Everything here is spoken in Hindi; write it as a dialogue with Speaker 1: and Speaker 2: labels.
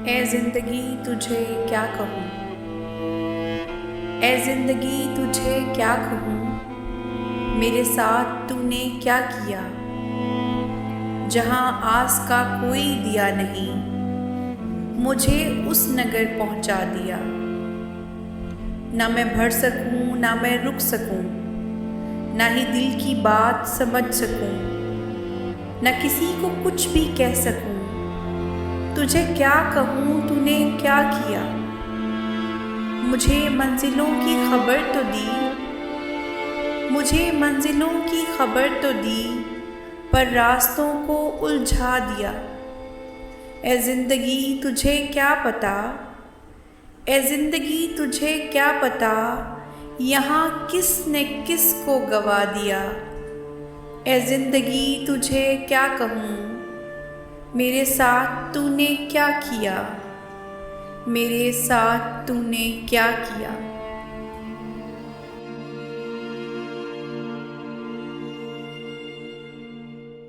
Speaker 1: ए ज़िंदगी तुझे क्या कहूँ, ए ज़िंदगी तुझे क्या कहूँ, मेरे साथ तूने क्या किया। जहाँ आस का कोई दिया नहीं, मुझे उस नगर पहुँचा दिया। ना मैं भर सकूँ ना मैं रुक सकूँ, ना ही दिल की बात समझ सकूँ, न किसी को कुछ भी कह सकूँ। तुझे क्या कहूँ तूने क्या किया। मुझे मंजिलों की खबर तो दी, मुझे मंजिलों की खबर तो दी, पर रास्तों को उलझा दिया। ए ज़िंदगी तुझे क्या पता, ए ज़िंदगी तुझे क्या पता, यहाँ किसने किस को गवा दिया। ए ज़िंदगी तुझे क्या कहूँ, मेरे साथ तूने क्या किया, मेरे साथ तूने क्या किया।